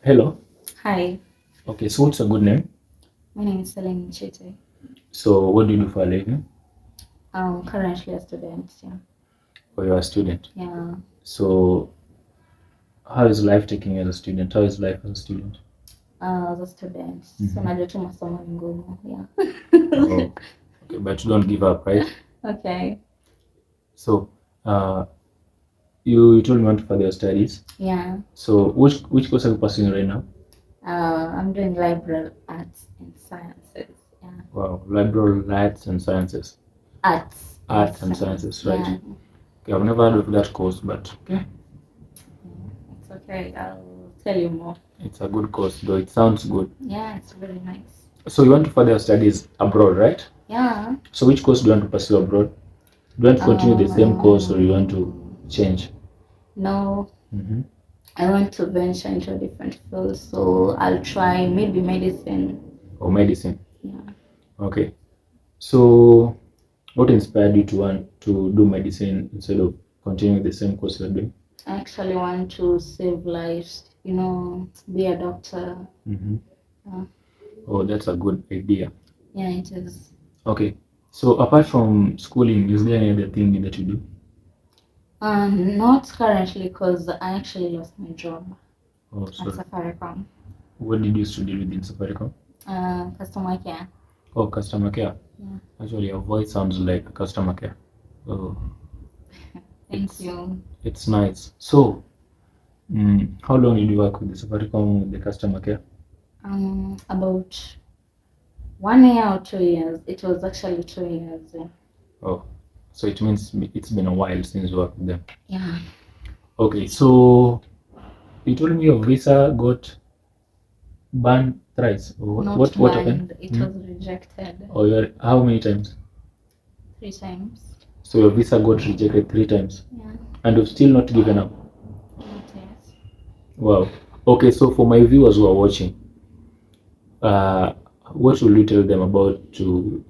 Hello. Hi, Okay, so what's a good name? my name is Selene Chite. So what do you do for a living? I'm currently a student. Or you're a student? Yeah. So how is life taking you as a student? How is life as a student? As a student, so najua tu masomo ni ngumu. Yeah. Oh, okay, but you don't give up, right? Okay. So you told me you want to further your studies. Yeah. So which course are you pursuing right now? I'm doing liberal arts and sciences. Yeah. Wow, liberal arts and sciences. Arts And sciences, right? Yeah. Okay, I've never heard of that course, but okay, It's okay. I'll tell you more. it's a good course, though it sounds good. Yeah, it's very nice. So you want to further your studies abroad, right? Yeah. So which course do you want to pursue abroad? Do you want to continue the same course or you want to change? No, Mm-hmm. I want to venture into a different field, so I'll try maybe medicine. Or medicine? Yeah. Okay. So what inspired you to want to do medicine instead of continuing the same course you're doing? I actually want to save lives, be a doctor. Mm-hmm. Yeah. Oh, that's a good idea. Yeah, it is. Okay. So apart from schooling, is there any other thing that you do? Not currently because I actually lost my job Oh, at sorry. Safaricom. What did you study within Safaricom? Customer care. Oh, customer care. Yeah. Actually, your voice sounds like customer care. Oh, Thank you. it's nice. So, how long did you work with the Safaricom with the customer care? About 1 year or 2 years. It was actually 2 years. Yeah. Oh, so it means it's been a while since you worked with them. Yeah. Okay, so you told me your visa got banned thrice. Not What banned. happened? It was rejected Or how many times? 3 times. So your visa got rejected 3 times, Yeah. and you've still not given up. Not yet. Wow. Okay, so for my viewers who are watching, what will you tell them about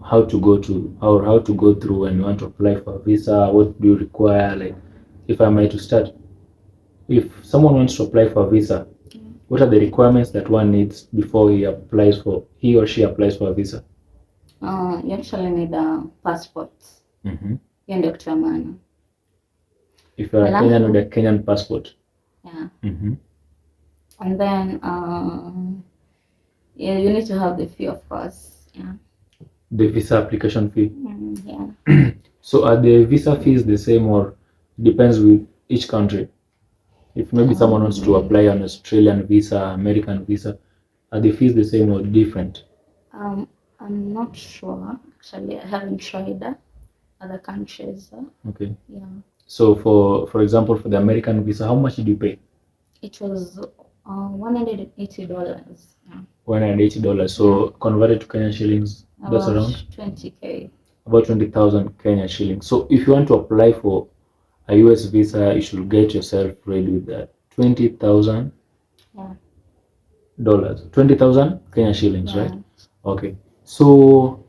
how to go through when you want to apply for a visa? What do you require? Like, if I might to start, if someone wants to apply for a visa, what are the requirements that one needs before he or she applies for a visa? You actually need a passport. Mm-hmm. Hiyo ndio kitu ya maana. If you're a Kenyan with a Kenyan passport. Yeah. Mm-hmm. And then you need to have the fee, of course. Yeah. The visa application fee. Yeah. So are the visa fees the same or depends with each country? If maybe someone wants to apply an Australian visa, American visa, are the fees the same or different? I'm not sure. Actually, I haven't tried other countries. Okay. Yeah. So for example, for the American visa, how much did you pay? It was $180. Yeah. $180. So converted to Kenyan shillings, that's around 20K. about 20,000 Kenyan shillings. So if you want to apply for a US visa, you should get yourself ready with that $20,000. Yeah. 20,000 Kenyan shillings, Yeah. right? Okay. So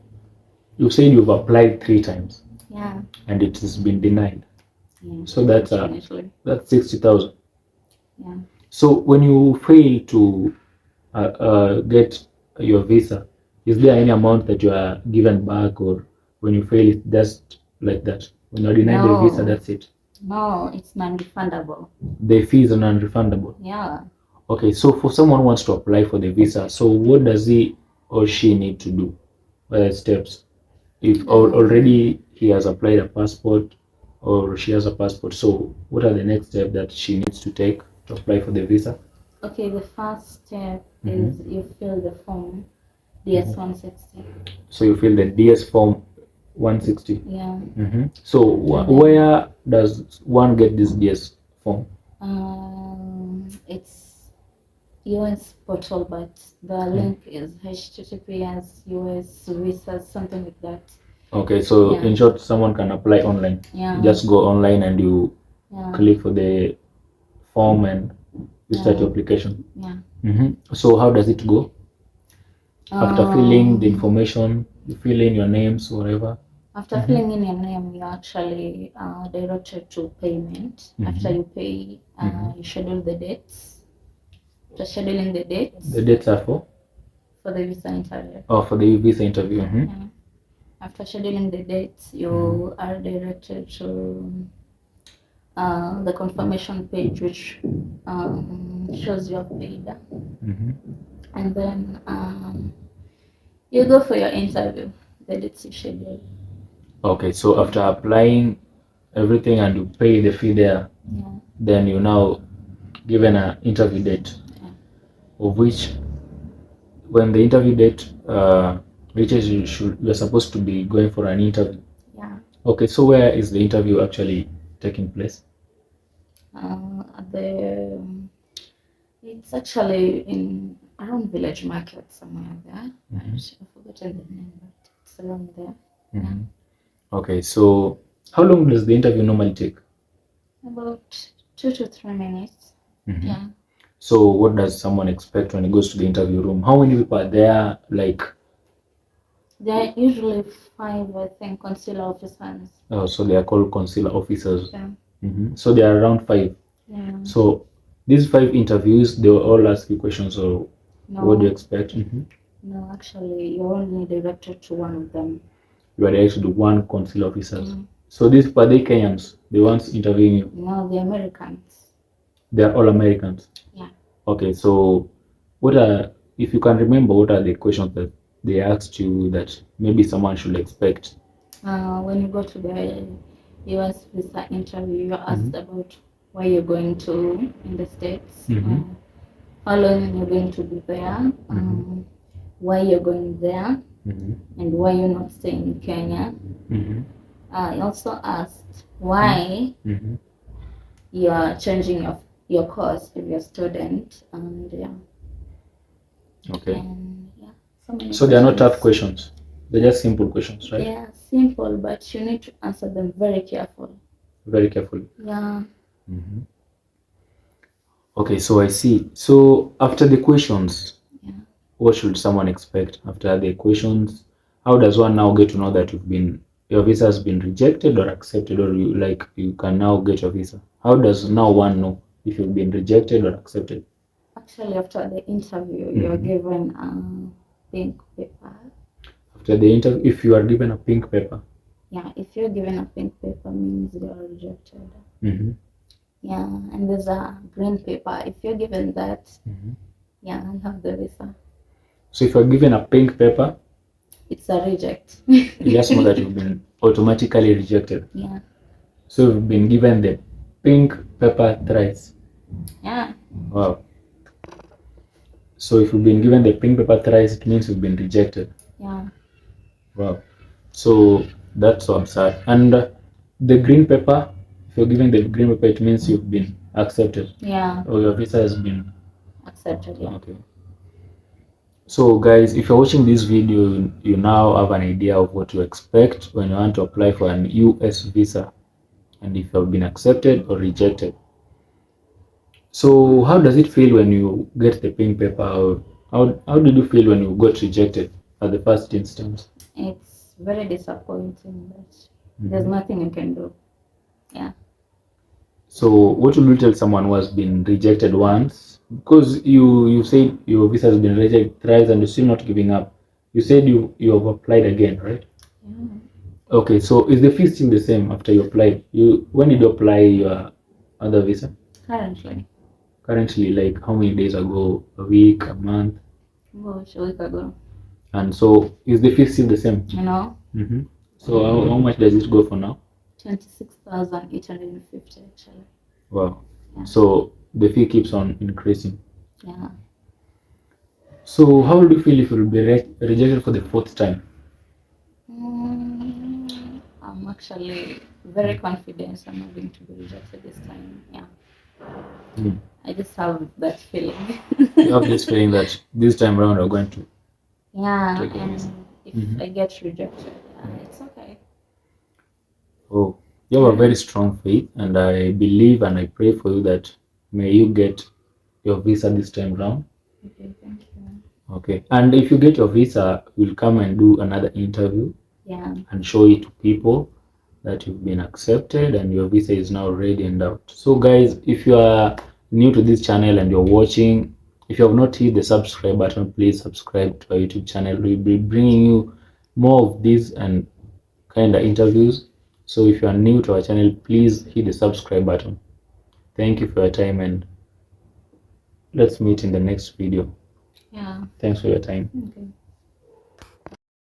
you said you've applied 3 times. Yeah. And it has been denied. Yeah. So that's 60,000. Yeah. So when you fail to get your visa, is there any amount that you are given back, or when you fail, it's just like that? When you're denied the visa, that's it. No, it's non-refundable. The fees are non-refundable. Yeah. Okay, so for someone who wants to apply for the visa, so what does he or she need to do? What are the steps? If already he has applied a passport or she has a passport, so what are the next steps that she needs to take to apply for the visa? Okay, the first step is you fill the form DS 160. So you fill the DS form 160. Yeah. So where does one get this DS form? It's US portal, but the link is HTTPS US visas, something like that. Okay, so in short, someone can apply online. Yeah. You just go online and you click for the form and you start your application. Yeah. So how does it go? After filling the information, you fill in your names, whatever. After filling in your name, you actually directed to payment. After you pay, you schedule the dates. After scheduling the dates. The dates are for the visa interview. Oh, for the visa interview. Mm-hmm. Yeah. After scheduling the dates, you are directed to the confirmation page, which shows you have paid. Mm-hmm. And then you go for your interview. The dates you schedule. Okay, so after applying everything and you pay the fee there, Yeah. then you now given an interview date, Yeah. of which when the interview date reaches, you're supposed to be going for an interview. Yeah. Okay, so where is the interview actually taking place? It's actually in around Village Market somewhere there. Mm-hmm. I've forgotten the name, but it's around there. Mm-hmm. Okay, so how long does the interview normally take? About 2 to 3 minutes. Mm-hmm. Yeah. So what does someone expect when he goes to the interview room? How many people are there? Like, there are usually 5, I think, consular officers. Oh, so they are called consular officers. Yeah. Mm-hmm. So there are around 5. Yeah. So these 5 interviews, they will all ask you questions. So No. what do you expect? Mm-hmm. No, actually, you're only directed to one of them. You are directed to one consular officer. Mm-hmm. So these are they Kenyans? The ones interviewing you? No, the Americans. They are all Americans. Yeah. Okay, so what are, if you can remember, what are the questions that they asked you that maybe someone should expect? When you go to the US visa interview, you're asked Mm-hmm. about where you're going to in the States, Mm-hmm. how long you're going to be there, why you're going there, Mm-hmm. and why you're not staying in Kenya. Mm-hmm. I also asked why Mm-hmm. you are changing your course if you're a student, and yeah. Okay. And yeah, many So they are not tough questions. questions. They're just simple questions, right? Yeah, simple, but you need to answer them very carefully. Very carefully. Yeah. Mm-hmm. Okay, so I see. So after the questions, Yeah. what should someone expect after the questions? How does one now get to know that your visa has been rejected or accepted, or you can now get your visa? How does now one know if you've been rejected or accepted? Actually, after the interview, you're given a pink paper. After the interview, if you are given a pink paper. Yeah, if you're given a pink paper, means you are rejected. Mm-hmm. Yeah, and there's a green paper. If you're given that, yeah, you have the visa. So if you're given a pink paper, it's a reject. You just know that you've been automatically rejected. Yeah. So you've been given the pink paper thrice. Yeah. Wow. So if you've been given the pink paper thrice, it means you've been rejected. Yeah. Wow. So that's so absurd. And the green paper, if you're given the green paper, it means you've been accepted. Yeah. Or your visa has been accepted. Yeah. Okay. So guys, if you're watching this video, you now have an idea of what to expect when you want to apply for an US visa, and if you've been accepted or rejected. So how does it feel when you get the pink paper? How did you feel when you got rejected at the first instance? It's very disappointing, but there's nothing you can do. Yeah. So what will you tell someone who has been rejected once? Because you said your visa has been rejected thrice and you're still not giving up. You said you have applied again, right? Yeah. Okay, so is the fee still the same after you applied? When did you apply your other visa? Currently, like how many days ago? A week, a month? Oh, a week ago. And so is the fee still the same? No. So how much does it go for now? 26,850 actually. Wow. Yeah. So the fee keeps on increasing. Yeah. So how would you feel if you will be rejected for the 4th time? I'm actually very confident I'm not going to be rejected this time. Yeah. I just have that feeling. You have this feeling that this time around we're going to. Yeah, and if I get rejected, it's okay. Oh, you have a very strong faith, and I believe and I pray for you that may you get your visa this time around. Okay, thank you. Okay, and if you get your visa, we'll come and do another interview. Yeah. And show it to people that you've been accepted and your visa is now ready and out. So guys, if you are new to this channel and you're watching, If you have not hit the subscribe button, please subscribe to our YouTube channel. We'll be bringing you more of these and kind of interviews. So if you are new to our channel, please hit the subscribe button. Thank you for your time, and let's meet in the next video. Yeah. Thanks for your time. Okay.